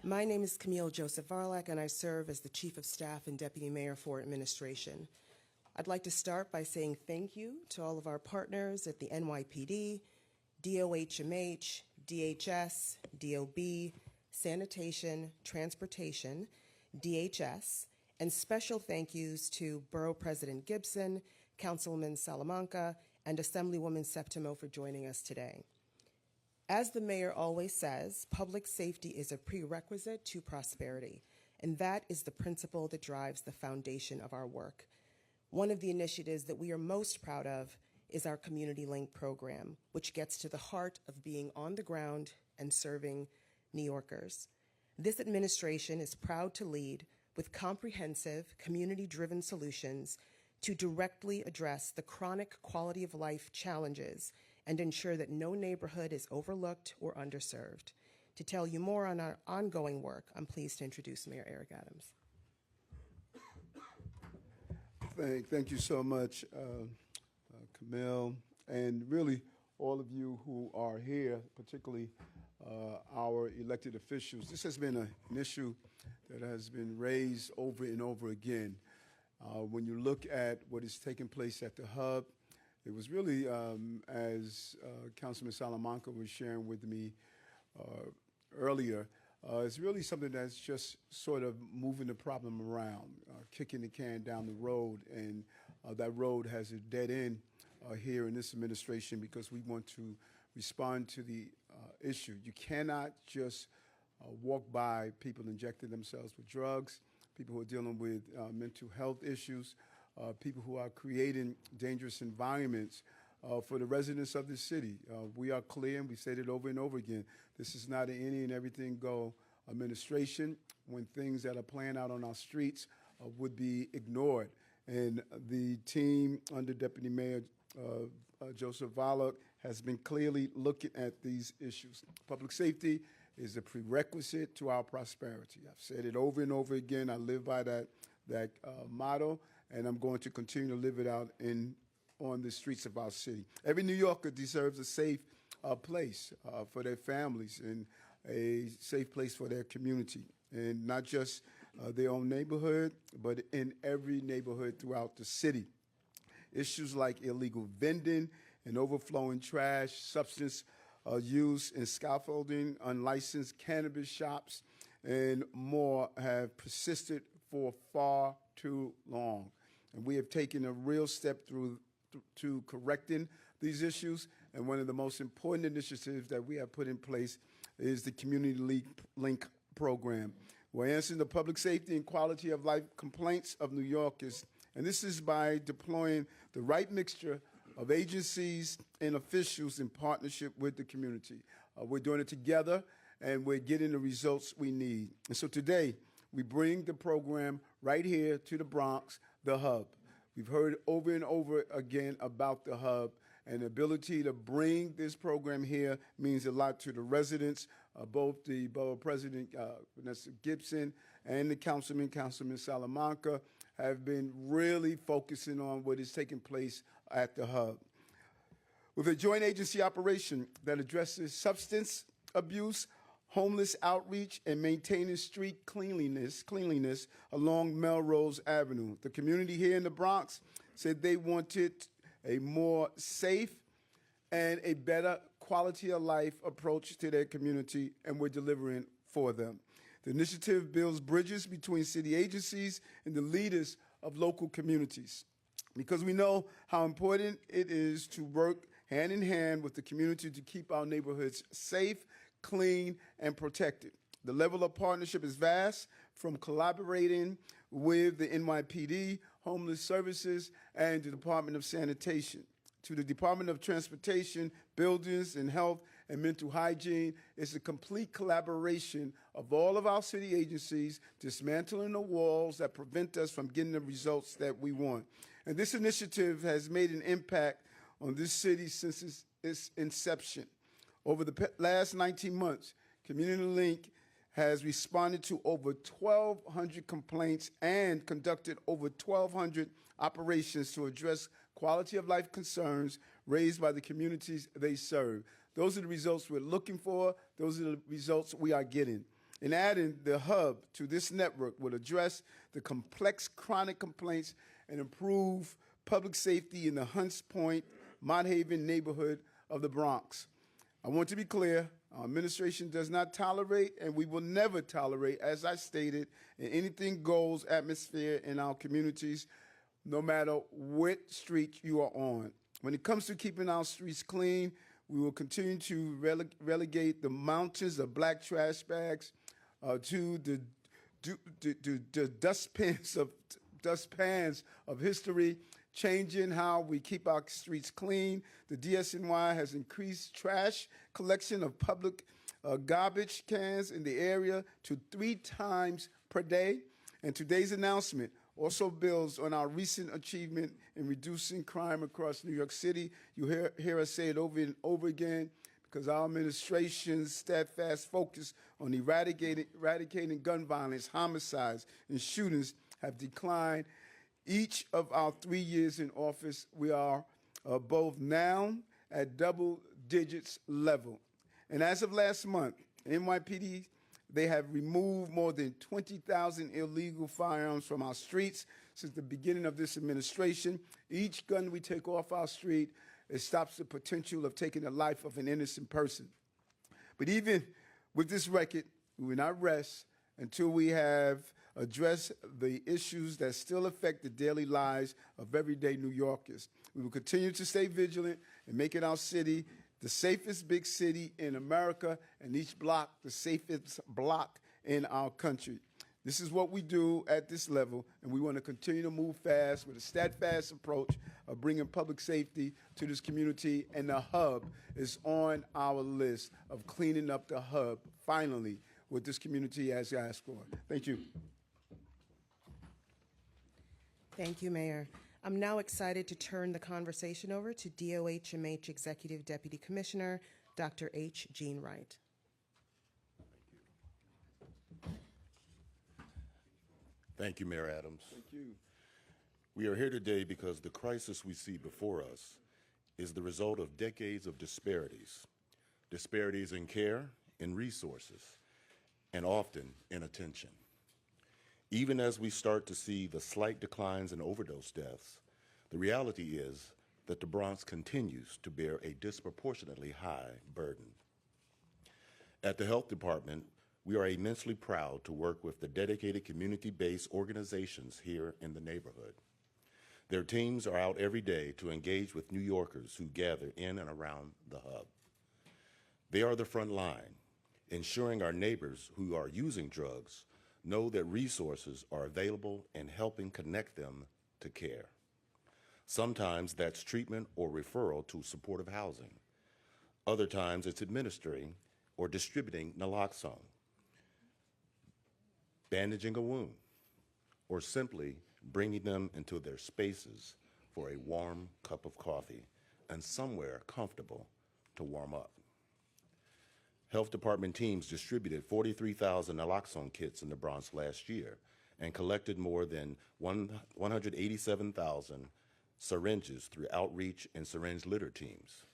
My name is Camille Joseph Varlak, and I serve as the Chief of Staff and Deputy Mayor for Administration. I'd like to start by saying thank you to all of our partners at the NYPD, DOHMH, DHS, DOB, Sanitation, Transportation, DHS, and special thank yous to Borough President Gibson, Councilwoman Salamanca, and Assemblywoman Septimo for joining us today. As the mayor always says, public safety is a prerequisite to prosperity, and that is the principle that drives the foundation of our work. One of the initiatives that we are most proud of is our Community Link program, which gets to the heart of being on the ground and serving New Yorkers. This administration is proud to lead with comprehensive, community-driven solutions to directly address the chronic quality of life challenges and ensure that no neighborhood is overlooked or underserved. To tell you more on our ongoing work, I'm pleased to introduce Mayor Eric Adams. Thank you so much, Camille, and really all of you who are here, particularly our elected officials. This has been an issue that has been raised over and over again. When you look at what is taking place at the hub, it was really, as Councilman Salamanca was sharing with me earlier, it's really something that's just sort of moving the problem around, kicking the can down the road, and that road has a dead end here in this administration because we want to respond to the issue. You cannot just walk by people injecting themselves with drugs, people who are dealing with mental health issues, people who are creating dangerous environments for the residents of the city. We are clear, and we said it over and over again, this is not an any and everything go administration when things that are playing out on our streets would be ignored. And the team under Deputy Mayor Joseph Varlak has been clearly looking at these issues. Public safety is a prerequisite to our prosperity. I've said it over and over again. I live by that motto, and I'm going to continue to live it out on the streets of our city. Every New Yorker deserves a safe place for their families and a safe place for their community, and not just their own neighborhood, but in every neighborhood throughout the city. Issues like illegal vending and overflowing trash, substance use and scaffolding, unlicensed cannabis shops, and more have persisted for far too long. And we have taken a real step to correcting these issues. And one of the most important initiatives that we have put in place is the Community Link program. We're answering the public safety and quality of life complaints of New Yorkers. And this is by deploying the right mixture of agencies and officials in partnership with the community. We're doing it together, and we're getting the results we need. And so today, we bring the program right here to the Bronx, the hub. We've heard over and over again about the hub, and the ability to bring this program here means a lot to the residents. Both the Borough President, Vanessa Gibson, and the Councilman Salamanca, have been really focusing on what is taking place at the hub. With a joint agency operation that addresses substance abuse, homeless outreach, and maintaining street cleanliness along Melrose Avenue. The community here in the Bronx said they wanted a more safe and a better quality of life approach to their community, and we're delivering for them. The initiative builds bridges between city agencies and the leaders of local communities, because we know how important it is to work hand in hand with the community to keep our neighborhoods safe, clean, and protected. The level of partnership is vast, from collaborating with the NYPD, Homeless Services, and the Department of Sanitation, to the Department of Transportation, Buildings and Health and Mental Hygiene. It's a complete collaboration of all of our city agencies, dismantling the walls that prevent us from getting the results that we want. And this initiative has made an impact on this city since its inception. Over the last 19 months, Community Link has responded to over 1,200 complaints and conducted over 1,200 operations to address quality of life concerns raised by the communities they serve. Those are the results we're looking for. Those are the results we are getting. and adding the hub to this network will address the complex chronic complaints and improve public safety in the Hunts Point, Mott Haven neighborhood of the Bronx. I want to be clear, our administration does not tolerate, and we will never tolerate, as I stated, an anything goes atmosphere in our communities, no matter what street you are on. When it comes to keeping our streets clean, we will continue to relegate the mountains of black trash bags to the dustpans of history, changing how we keep our streets clean. The DSNY has increased trash collection of public garbage cans in the area to 3 times per day. And today's announcement also builds on our recent achievement in reducing crime across New York City. You hear us say it over and over again, because our administration's steadfast focus on eradicating gun violence, homicides, and shootings have declined. Each of our 3 years in office, we are both now at double digits level. And as of last month, NYPD, they have removed more than 20,000 illegal firearms from our streets since the beginning of this administration. Each gun we take off our street, it stops the potential of taking the life of an innocent person. But even with this record, we will not rest until we have addressed the issues that still affect the daily lives of everyday New Yorkers. We will continue to stay vigilant and making our city the safest big city in America, and each block the safest block in our country. This is what we do at this level, and we want to continue to move fast with a steadfast approach of bringing public safety to this community, and the hub is on our list of cleaning up the hub, finally, with this community as asked for. Thank you. Thank you, Mayor. I'm now excited to turn the conversation over to DOHMH Executive Deputy Commissioner, Dr. H. Jean Wright. Thank you, Mayor Adams. Thank you. We are here today because the crisis we see before us is the result of decades of disparities in care, in resources, and often in attention. Even as we start to see the slight declines in overdose deaths, the reality is that the Bronx continues to bear a disproportionately high burden. At the Health Department, we are immensely proud to work with the dedicated community-based organizations here in the neighborhood. Their teams are out every day to engage with New Yorkers who gather in and around the hub. They are the front line, ensuring our neighbors who are using drugs know that resources are available and helping connect them to care. Sometimes that's treatment or referral to supportive housing. Other times it's administering or distributing naloxone, bandaging a wound, or simply bringing them into their spaces for a warm cup of coffee and somewhere comfortable to warm up. Health Department teams distributed 43,000 naloxone kits in the Bronx last year and collected more than 187,000 syringes through outreach and syringe litter teams.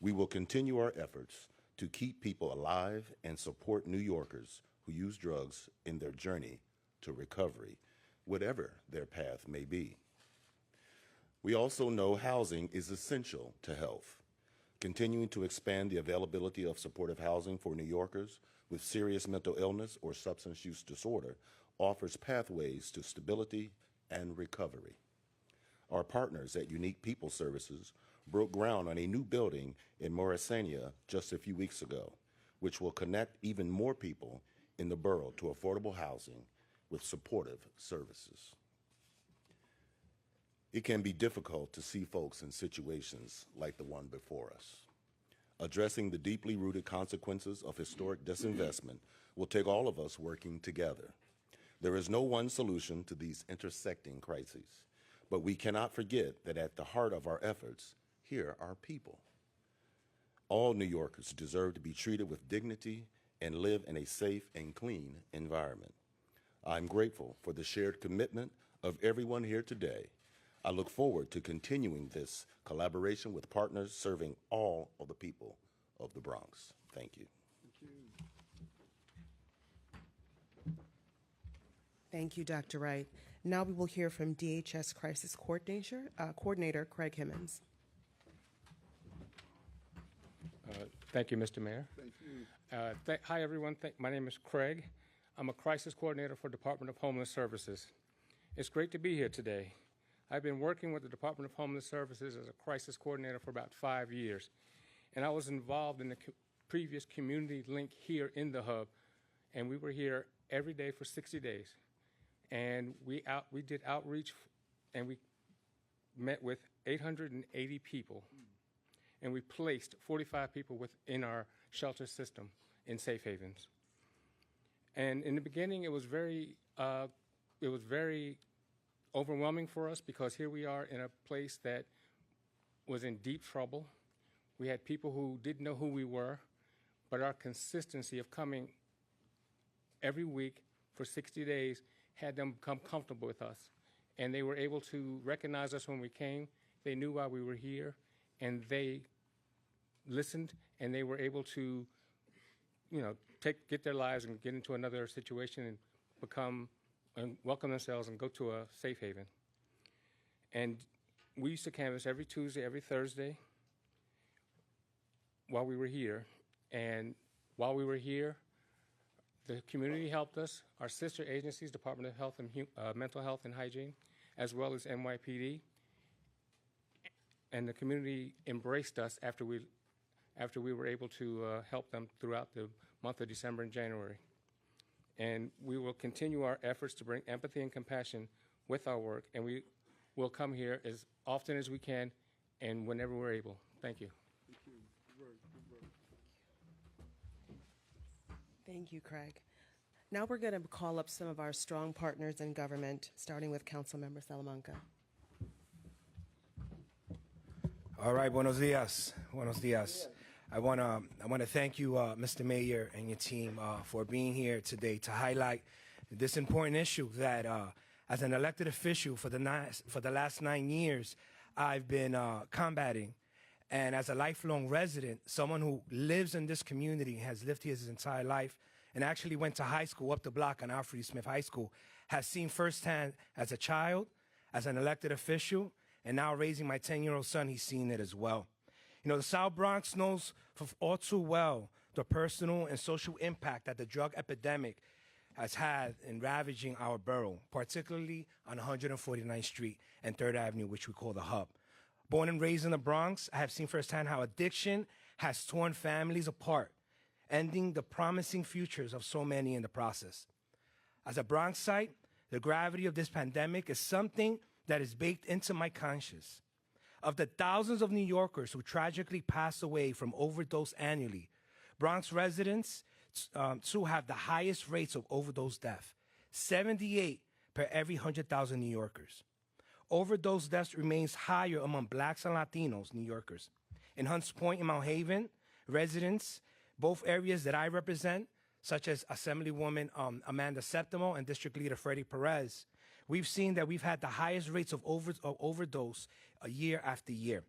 We will continue our efforts to keep people alive and support New Yorkers who use drugs in their journey to recovery, whatever their path may be. We also know housing is essential to health. Continuing to expand the availability of supportive housing for New Yorkers with serious mental illness or substance use disorder offers pathways to stability and recovery. Our partners at Unique People Services broke ground on a new building in Morrisania just a few weeks ago, which will connect even more people in the borough to affordable housing with supportive services. It can be difficult to see folks in situations like the one before us. Addressing the deeply rooted consequences of historic disinvestment will take all of us working together. There is no one solution to these intersecting crises, but we cannot forget that at the heart of our efforts, here are people. All New Yorkers deserve to be treated with dignity and live in a safe and clean environment. I'm grateful for the shared commitment of everyone here today. I look forward to continuing this collaboration with partners serving all of the people of the Bronx. Thank you. Thank you. Thank you, Dr. Wright. Now we will hear from DHS Crisis Coordinator Craig Himmons. Thank you, Mr. Mayor. Thank you. Hi, everyone. My name is Craig. I'm a crisis coordinator for Department of Homeless Services. It's great to be here today. I've been working with the Department of Homeless Services as a crisis coordinator for about 5 years, and I was involved in the previous community link here in the hub, and we were here every day for 60 days. And we did outreach, and we met with 880 people, and we placed 45 people within our shelter system in safe havens. And in the beginning, it was very overwhelming for us, because here we are in a place that was in deep trouble. We had people who didn't know who we were, but our consistency of coming every week for 60 days had them become comfortable with us. And they were able to recognize us when we came. They knew why we were here, and they listened, and they were able to, get their lives and get into another situation and welcome themselves and go to a safe haven. And we used to canvass every Tuesday, every Thursday while we were here. And while we were here, the community helped us, our sister agencies, Department of Health and Mental Health and Hygiene, as well as NYPD. And the community embraced us after we were able to help them throughout the month of December and January. And we will continue our efforts to bring empathy and compassion with our work, and we will come here as often as we can and whenever we're able. Thank you. Thank you. Good work. Good work. Thank you, Craig. Now we're going to call up some of our strong partners in government, starting with Councilmember Salamanca. All right, buenos dias. Buenos dias. I want to thank you, Mr. Mayor, and your team for being here today to highlight this important issue that, as an elected official for the last 9 years, I've been combating. And as a lifelong resident, someone who lives in this community, has lived here his entire life, and actually went to high school up the block on Alfred E. Smith High School, has seen firsthand as a child, as an elected official, and now raising my 10-year-old son, he's seen it as well. The South Bronx knows all too well the personal and social impact that the drug epidemic has had in ravaging our borough, particularly on 149th Street and 3rd Avenue, which we call the hub. Born and raised in the Bronx, I have seen firsthand how addiction has torn families apart, ending the promising futures of so many in the process. As a Bronxite, the gravity of this pandemic is something that is baked into my conscience. Of the thousands of New Yorkers who tragically pass away from overdose annually, Bronx residents too have the highest rates of overdose death, 78 per every 100,000 New Yorkers. Overdose deaths remains higher among Blacks and Latinos New Yorkers. In Hunts Point and Mount Haven, residents, both areas that I represent, such as Assemblywoman Amanda Septimo and District Leader Freddie Perez, we've seen that we've had the highest rates of overdose year after year.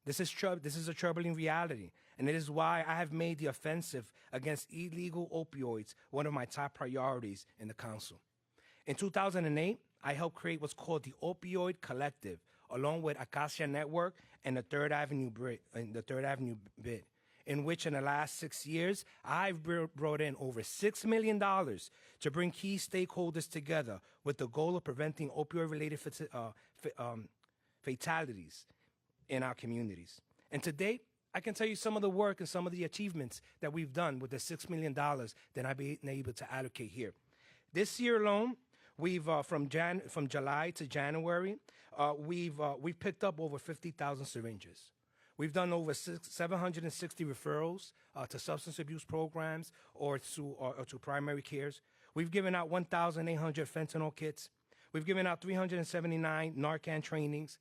This is a troubling reality, and it is why I have made the offensive against illegal opioids one of my top priorities in the council. In 2008, I helped create what's called the Opioid Collective, along with Acacia Network and the 3rd Avenue bid, in which in the last 6 years, I've brought in over $6 million to bring key stakeholders together with the goal of preventing opioid-related fatalities in our communities. And to date, I can tell you some of the work and some of the achievements that we've done with the $6 million that I've been able to allocate here. This year alone, we've from July to January, we've picked up over 50,000 syringes. We've done over 760 referrals to substance abuse programs or to primary cares. We've given out 1,800 fentanyl kits. We've given out 379 Narcan trainings,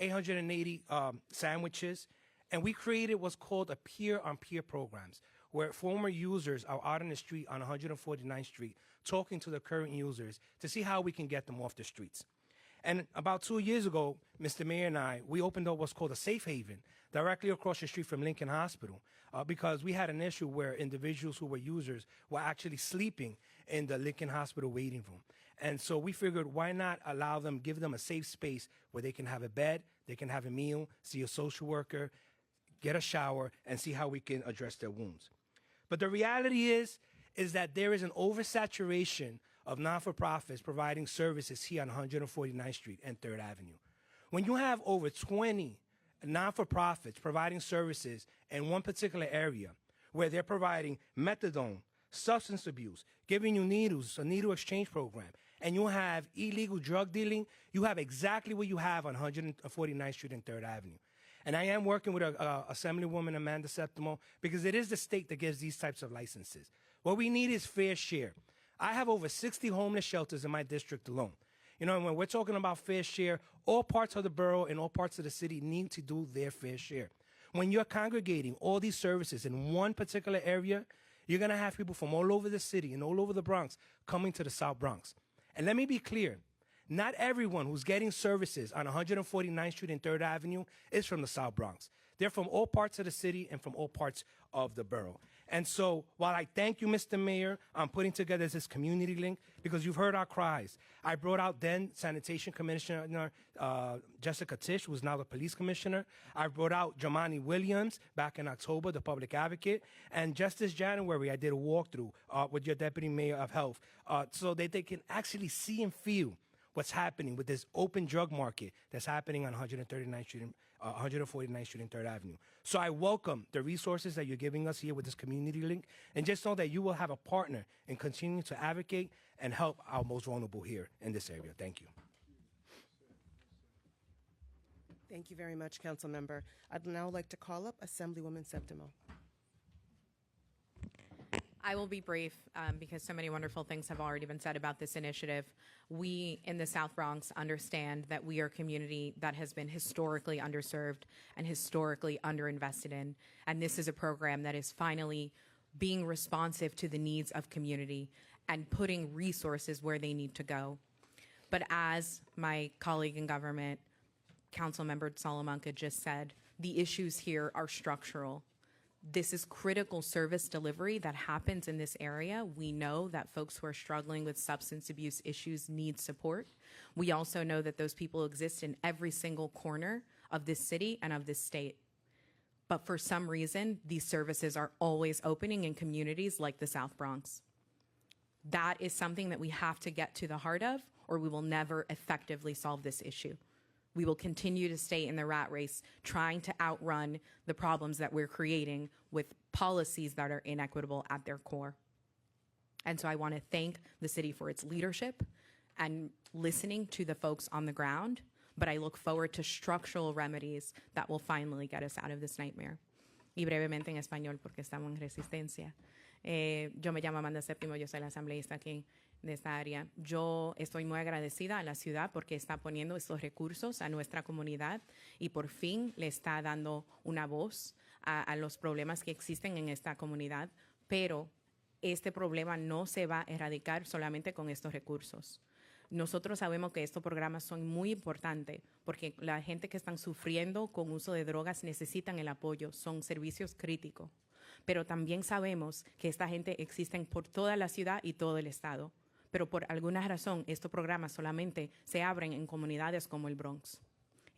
880 sandwiches, and we created what's called a peer-on-peer programs, where former users are out on the street on 149th Street talking to the current users to see how we can get them off the streets. And about 2 years ago, Mr. Mayor and I, we opened up what's called a safe haven directly across the street from Lincoln Hospital because we had an issue where individuals who were users were actually sleeping in the Lincoln Hospital waiting room. And so we figured, why not allow them, give them a safe space where they can have a bed, they can have a meal, see a social worker, get a shower, and see how we can address their wounds. But the reality is that there is an oversaturation of non-for-profits providing services here on 149th Street and 3rd Avenue. When you have over 20 non-for-profits providing services in one particular area, where they're providing methadone, substance abuse, giving you needles, a needle exchange program, and you have illegal drug dealing, you have exactly what you have on 149th Street and 3rd Avenue. And I am working with Assemblywoman Amanda Septimo, because it is the state that gives these types of licenses. What we need is fair share. I have over 60 homeless shelters in my district alone. You know, and when we're talking about fair share, all parts of the borough and all parts of the city need to do their fair share. When you're congregating all these services in one particular area, you're going to have people from all over the city and all over the Bronx coming to the South Bronx. And let me be clear, not everyone who's getting services on 149th Street and 3rd Avenue is from the South Bronx. They're from all parts of the city and from all parts of the borough. And so while I thank you, Mr. Mayor, on putting together this community link, because you've heard our cries. I brought out then Sanitation Commissioner Jessica Tisch, who's now the police commissioner. I brought out Jamani Williams back in October, the public advocate. And just this January, I did a walkthrough with your deputy mayor of health so that they can actually see and feel what's happening with this open drug market that's happening on 149th Street and 3rd Avenue. So I welcome the resources that you're giving us here with this community link, and just know that you will have a partner in continuing to advocate and help our most vulnerable here in this area. Thank you. Thank you very much, Council Member. I'd now like to call up Assemblywoman Septimo. I will be brief because so many wonderful things have already been said about this initiative. We in the South Bronx understand that we are a community that has been historically underserved and historically underinvested in. And this is a program that is finally being responsive to the needs of community and putting resources where they need to go. But as my colleague in government, Councilmember Salamanca, just said, the issues here are structural. This is critical service delivery that happens in this area. We know that folks who are struggling with substance abuse issues need support. We also know that those people exist in every single corner of this city and of this state. But for some reason, these services are always opening in communities like the South Bronx. That is something that we have to get to the heart of, or we will never effectively solve this issue. We will continue to stay in the rat race, trying to outrun the problems that we're creating with policies that are inequitable at their core. And so I want to thank the city for its leadership and listening to the folks on the ground, but I look forward to structural remedies that will finally get us out of this nightmare. Y brevemente en español, porque estamos en resistencia. Yo me llamo Amanda Séptimo, yo soy la asambleísta aquí de esta área. Yo estoy muy agradecida a la ciudad porque está poniendo estos recursos a nuestra comunidad y por fin le está dando una voz a los problemas que existen en esta comunidad, pero este problema no se va a erradicar solamente con estos recursos. Nosotros sabemos que estos programas son muy importantes porque la gente que están sufriendo con uso de drogas necesitan el apoyo, son servicios críticos. Pero también sabemos que esta gente existe por toda la ciudad y todo el estado. Pero por alguna razón estos programas solamente se abren en comunidades como el Bronx.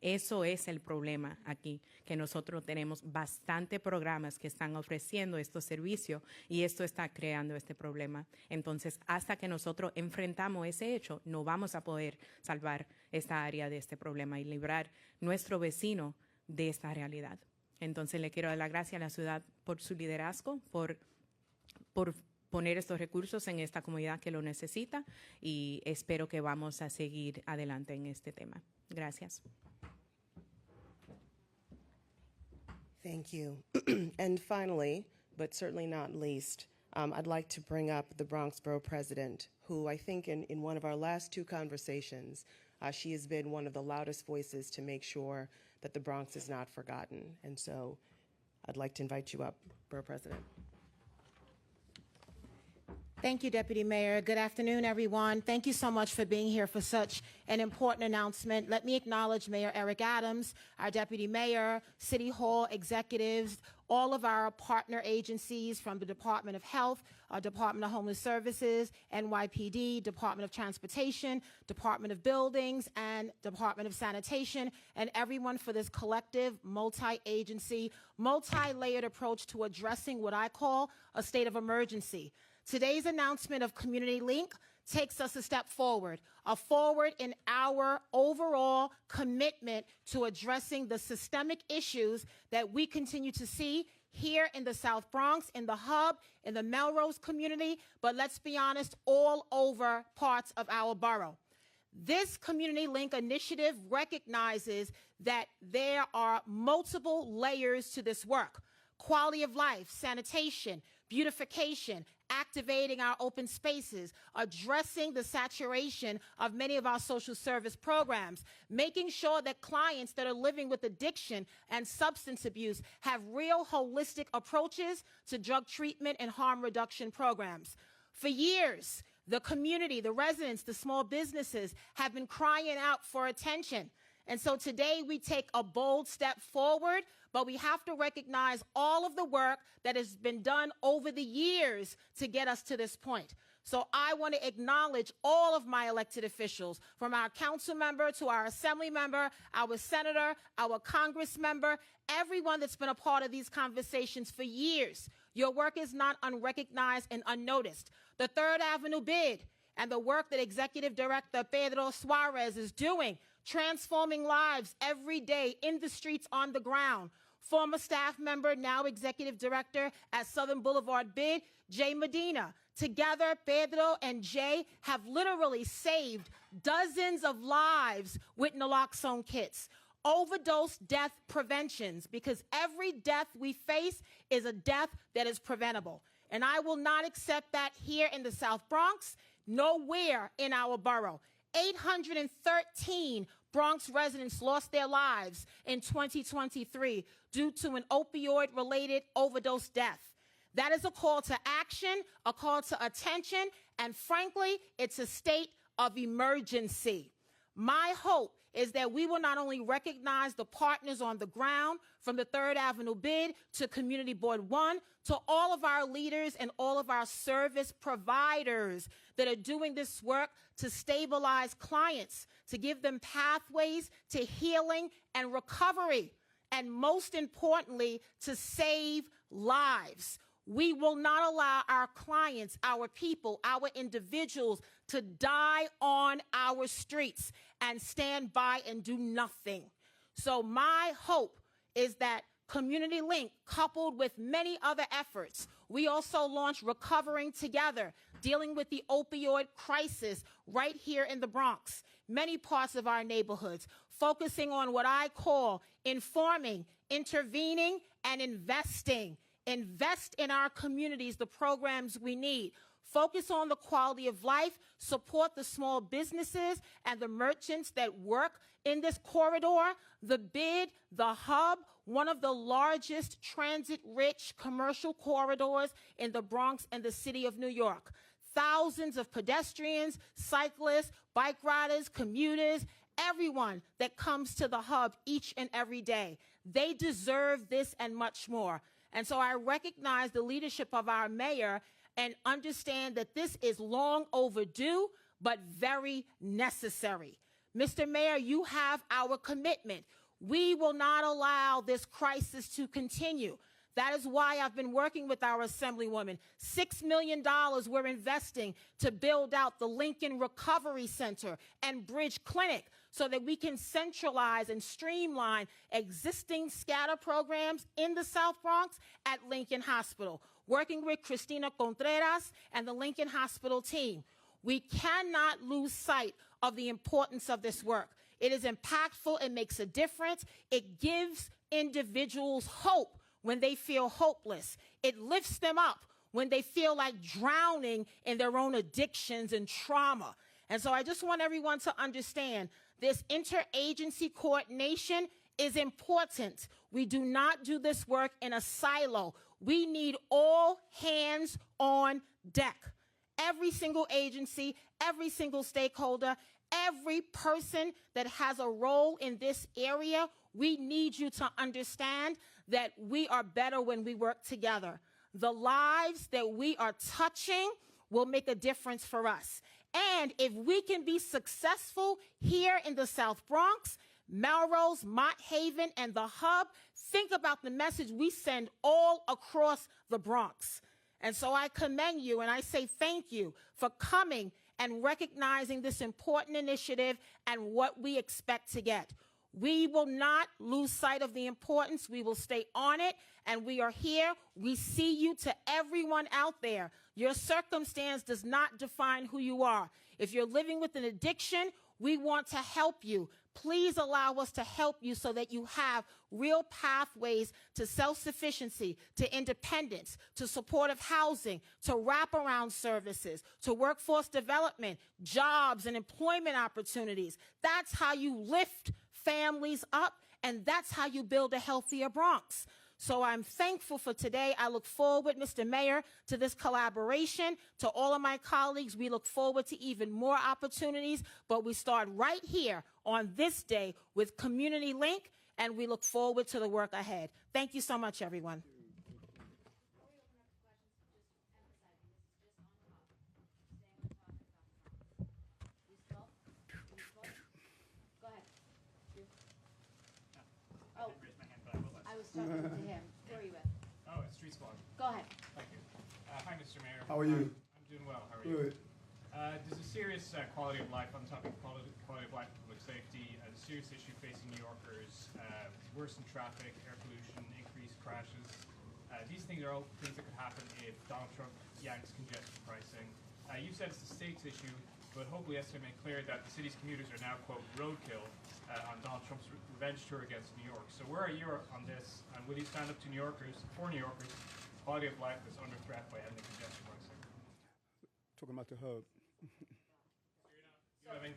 Eso es el problema aquí, que nosotros tenemos bastantes programas que están ofreciendo estos servicios y esto está creando este problema. Entonces, hasta que nosotros enfrentamos ese hecho, no vamos a poder salvar esta área de este problema y librar nuestro vecino de esta realidad. Entonces, le quiero dar las gracias a la ciudad por su liderazgo, por poner estos recursos en esta comunidad que lo necesita y espero que vamos a seguir adelante en este tema. Gracias. Thank you. And finally, but certainly not least, I'd like to bring up the Bronx Borough President, who I think in one of our last two conversations, she has been one of the loudest voices to make sure that the Bronx is not forgotten. And so I'd like to invite you up, Borough President. Thank you, Deputy Mayor. Good afternoon, everyone. Thank you so much for being here for such an important announcement. Let me acknowledge Mayor Eric Adams, our Deputy Mayor, City Hall executives, all of our partner agencies from the Department of Health, Department of Homeless Services, NYPD, Department of Transportation, Department of Buildings, and Department of Sanitation, and everyone for this collective, multi-agency, multi-layered approach to addressing what I call a state of emergency. Today's announcement of Community Link takes us a step forward in our overall commitment to addressing the systemic issues that we continue to see here in the South Bronx, in the hub, in the Melrose community, but let's be honest, all over parts of our borough. This Community Link initiative recognizes that there are multiple layers to this work: quality of life, sanitation, beautification, activating our open spaces, addressing the saturation of many of our social service programs, making sure that clients that are living with addiction and substance abuse have real holistic approaches to drug treatment and harm reduction programs. For years, the community, the residents, the small businesses have been crying out for attention. And so today we take a bold step forward, but we have to recognize all of the work that has been done over the years to get us to this point. So I want to acknowledge all of my elected officials, from our council member to our assembly member, our senator, our congress member, everyone that's been a part of these conversations for years. Your work is not unrecognized and unnoticed. The Third Avenue bid and the work that Executive Director Pedro Suarez is doing, transforming lives every day in the streets, on the ground. Former staff member, now Executive Director at Southern Boulevard bid, Jay Medina. Together, Pedro and Jay have literally saved dozens of lives with naloxone kits. Overdose death preventions, because every death we face is a death that is preventable. And I will not accept that here in the South Bronx, nowhere in our borough. 813 Bronx residents lost their lives in 2023 due to an opioid-related overdose death. That is a call to action, a call to attention, and frankly, it's a state of emergency. My hope is that we will not only recognize the partners on the ground, from the Third Avenue bid to Community Board 1, to all of our leaders and all of our service providers that are doing this work to stabilize clients, to give them pathways to healing and recovery, and most importantly, to save lives. We will not allow our clients, our people, our individuals to die on our streets and stand by and do nothing. So my hope is that Community Link, coupled with many other efforts, we also launched Recovering Together, dealing with the opioid crisis right here in the Bronx, many parts of our neighborhoods, focusing on what I call informing, intervening, and investing. Invest in our communities, the programs we need. Focus on the quality of life, support the small businesses and the merchants that work in this corridor, the bid, the hub, one of the largest transit-rich commercial corridors in the Bronx and the city of New York. Thousands of pedestrians, cyclists, bike riders, commuters, everyone that comes to the hub each and every day. They deserve this and much more. And so I recognize the leadership of our mayor and understand that this is long overdue, but very necessary. Mr. Mayor, you have our commitment. We will not allow this crisis to continue. That is why I've been working with our Assemblywoman. $6 million we're investing to build out the Lincoln Recovery Center and Bridge Clinic so that we can centralize and streamline existing scatter programs in the South Bronx at Lincoln Hospital, working with Cristina Contreras and the Lincoln Hospital team. We cannot lose sight of the importance of this work. It is impactful. It makes a difference. It gives individuals hope when they feel hopeless. It lifts them up when they feel like drowning in their own addictions and trauma. And so I just want everyone to understand this interagency coordination is important. We do not do this work in a silo. We need all hands on deck. every single agency, every single stakeholder, every person that has a role in this area. We need you to understand that we are better when we work together. The lives that we are touching will make a difference for us. And if we can be successful here in the South Bronx, Melrose, Mott Haven, and the Hub, think about the message we send all across the Bronx. And so I commend you and I say thank you for coming and recognizing this important initiative and what we expect to get. We will not lose sight of the importance. We will stay on it, and we are here. We see you. To everyone out there, your circumstance does not define who you are. If you're living with an addiction, we want to help you. Please allow us to help you so that you have real pathways to self-sufficiency, to independence, to supportive housing, to wraparound services, to workforce development, jobs and employment opportunities. That's how you lift families up, and that's how you build a healthier Bronx. So I'm thankful for today. I look forward, Mr. Mayor, to this collaboration. To all of my colleagues, we look forward to even more opportunities, but we start right here on this day with Community Link, and we look forward to the work ahead. Thank you so much, everyone. I was talking to him. Who are you with? Oh, it's Street Squad. Go ahead. Thank you. Hi, Mr. Mayor. How are you? I'm doing well. How are you? Good. There's a serious quality of life, on the topic of quality of life and public safety, a serious issue facing New Yorkers, worsened traffic, air pollution, increased crashes. These things are all things that could happen if Donald Trump yanks congestion pricing. You said it's a state's issue, but hopefully has to make clear that the city's commuters are now, quote, roadkill on Donald Trump's revenge tour against New York. So where are you on this, and will you stand up to New Yorkers, for New Yorkers, quality of life that's under threat by ending congestion pricing? Talking about the Hub.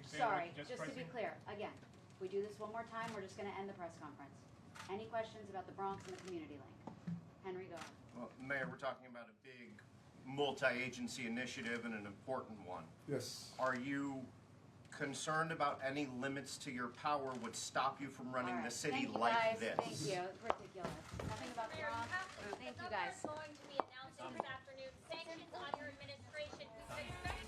Sorry, just to be clear, again, if we do this one more time, we're just going to end the press conference. Any questions about the Bronx and the Community Link? Henry, go ahead. Well, Mayor, we're talking about a big multi-agency initiative and an important one. Yes. Are you concerned about any limits to your power would stop you from running the city like this? Thank you. It's ridiculous. Nothing about the Bronx. Thank you, guys. We're going to be announcing this afternoon sanctions on your administration.